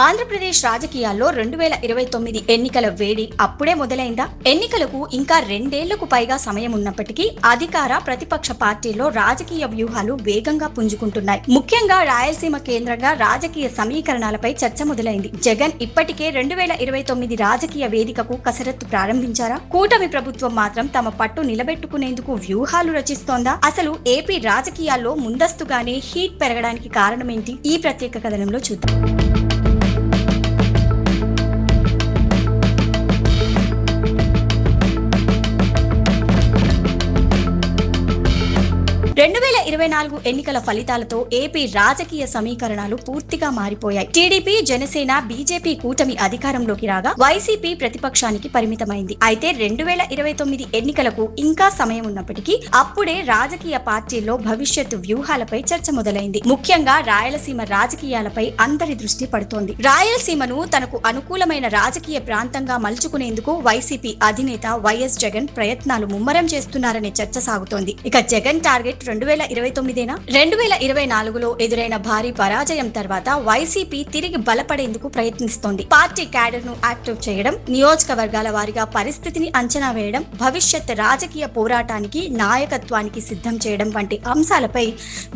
ఆంధ్రప్రదేశ్ రాజకీయాల్లో 2029 ఎన్నికల వేడి అప్పుడే మొదలైందా? ఎన్నికలకు ఇంకా 2 ఏళ్లకు పైగా సమయం ఉన్నప్పటికీ అధికార ప్రతిపక్ష పార్టీల్లో రాజకీయ వ్యూహాలు వేగంగా పుంజుకుంటున్నాయి. ముఖ్యంగా రాయలసీమ కేంద్రంగా రాజకీయ సమీకరణాలపై చర్చ మొదలైంది. జగన్ ఇప్పటికే 2029 రాజకీయ వేదికకు కసరత్తు ప్రారంభించారా? కూటమి ప్రభుత్వం మాత్రం తమ పట్టు నిలబెట్టుకునేందుకు వ్యూహాలు రచిస్తోందా? అసలు ఏపీ రాజకీయాల్లో ముందస్తుగానే హీట్ పెరగడానికి కారణమేంటి? ఈ ప్రత్యేక కథనంలో చూద్దాం. 2024 ఎన్నికల ఫలితాలతో ఏపీ రాజకీయ సమీకరణాలు పూర్తిగా మారిపోయాయి. టీడీపీ, జనసేన, బీజేపీ కూటమి అధికారంలోకి రాగా వైసీపీ ప్రతిపక్షానికి పరిమితమైంది. అయితే 2029 ఎన్నికలకు ఇంకా సమయం ఉన్నప్పటికీ అప్పుడే రాజకీయ పార్టీల్లో భవిష్యత్తు వ్యూహాలపై చర్చ మొదలైంది. ముఖ్యంగా రాయలసీమ రాజకీయాలపై అందరి దృష్టి పడుతోంది. రాయలసీమను తనకు అనుకూలమైన రాజకీయ ప్రాంతంగా మలుచుకునేందుకు వైసీపీ అధినేత వైఎస్ జగన్ ప్రయత్నాలు ముమ్మరం చేస్తున్నారనే చర్చ సాగుతోంది. ఇక జగన్ టార్గెట్ 2029 2024లో ఎదురైన భారీ పరాజయం తర్వాత వైసీపీ తిరిగి బలపడేందుకు ప్రయత్నిస్తోంది. పార్టీ క్యాడర్ ను యాక్టివ్ చేయడం, నియోజకవర్గాల వారీగా పరిస్థితిని అంచనా వేయడం, భవిష్యత్ రాజకీయ పోరాటానికి నాయకత్వానికి సిద్ధం చేయడం వంటి అంశాలపై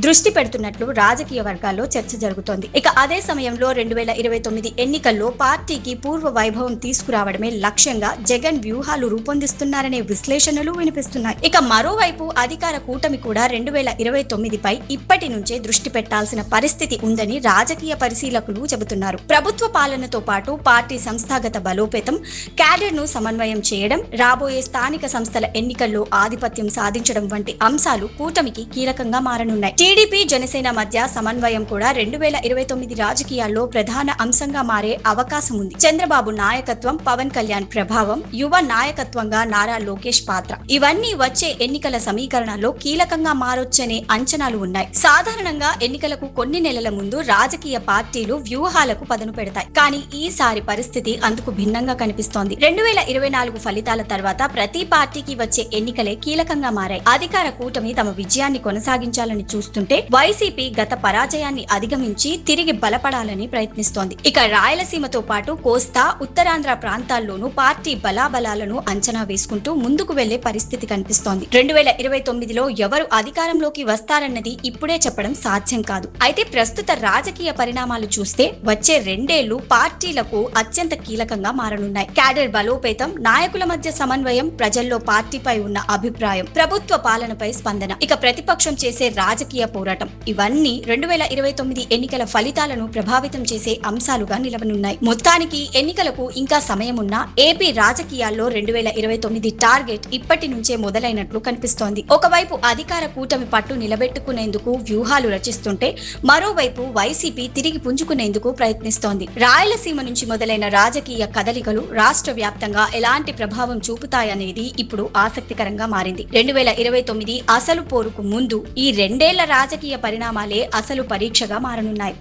దృష్టి పెడుతున్నట్లు రాజకీయ వర్గాల్లో చర్చ జరుగుతోంది. ఇక అదే సమయంలో 2029 ఎన్నికల్లో పార్టీకి పూర్వ వైభవం తీసుకురావడమే లక్ష్యంగా జగన్ వ్యూహాలు రూపొందిస్తున్నారనే విశ్లేషణలు వినిపిస్తున్నాయి. ఇక మరోవైపు అధికార కూటమి కూడా 2029పై ఇప్పటి నుంచే దృష్టి పెట్టాల్సిన పరిస్థితి ఉందని రాజకీయ పరిశీలకులు చెబుతున్నారు. ప్రభుత్వ పాలనతో పాటు పార్టీ సంస్థాగత బలోపేతం, క్యాడర్ ను సమన్వయం చేయడం, రాబోయే స్థానిక సంస్థల ఎన్నికల్లో ఆధిపత్యం సాధించడం వంటి అంశాలు కూటమికి కీలకంగా మారనున్నాయి. టీడీపీ, జనసేన మధ్య సమన్వయం కూడా 2029 రాజకీయాల్లో ప్రధాన అంశంగా మారే అవకాశం ఉంది. చంద్రబాబు నాయకత్వం, పవన్ కళ్యాణ్ ప్రభావం, యువ నాయకత్వంగా నారా లోకేష్ పాత్ర, ఇవన్నీ వచ్చే ఎన్నికల సమీకరణాల్లో కీలకంగా మారొచ్చనే అంచనాలు ఉన్నాయి. సాధారణంగా ఎన్నికలకు కొన్ని నెలల ముందు రాజకీయ పార్టీలు వ్యూహాలకు పదును పెడతాయి. కానీ ఈసారి పరిస్థితి అందుకు భిన్నంగా కనిపిస్తోంది. 2024 ఫలితాల తర్వాత ప్రతి పార్టీకి వచ్చే ఎన్నికలే కీలకంగా మారాయి. అధికార కూటమి తమ విజయాన్ని కొనసాగించాలని చూస్తుంటే వైసీపీ గత పరాజయాన్ని అధిగమించి తిరిగి బలపడాలని ప్రయత్నిస్తోంది. ఇక రాయలసీమతో పాటు కోస్తా, ఉత్తరాంధ్ర ప్రాంతాల్లోనూ పార్టీ బలాబలాలను అంచనా వేసుకుంటూ ముందుకు వెళ్లే పరిస్థితి కనిపిస్తోంది. 2029లో ఎవరు అధికారంలోకి వస్తారన్నది ఇప్పుడే చెప్పడం సాధ్యం కాదు. అయితే ప్రస్తుత రాజకీయ పరిణామాలు చూస్తే వచ్చే 2 ఏళ్లు పార్టీలకు అత్యంత కీలకంగా మారనున్నాయి. క్యాడర్ బలోపేతం, నాయకుల మధ్య సమన్వయం, ప్రజల్లో పార్టీపై ఉన్న అభిప్రాయం, ప్రభుత్వ పాలనపై స్పందన, ఇక ప్రతిపక్షం చేసే రాజకీయ పోరాటం, ఇవన్నీ 2029 ఎన్నికల ఫలితాలను ప్రభావితం చేసే అంశాలుగా నిలవనున్నాయి. మొత్తానికి ఎన్నికలకు ఇంకా సమయం ఉన్నా ఏపీ రాజకీయాల్లో 2029 టార్గెట్ ఇప్పటి నుంచే మొదలైనట్లు కనిపిస్తోంది. ఒకవైపు అధికార కూటమి పట్టు నిలబెట్టుకునేందుకు వ్యూహాలు రచిస్తుంటే మరోవైపు వైసీపీ తిరిగి పుంజుకునేందుకు ప్రయత్నిస్తోంది. రాయలసీమ నుంచి మొదలైన రాజకీయ కదలికలు రాష్ట్ర వ్యాప్తంగా ఎలాంటి ప్రభావం చూపుతాయనేది ఇప్పుడు ఆసక్తికరంగా మారింది. 2029 అసలు పోరుకు ముందు ఈ 2 ఏళ్ల రాజకీయ పరిణామాలే అసలు పరీక్షగా మారనున్నాయి.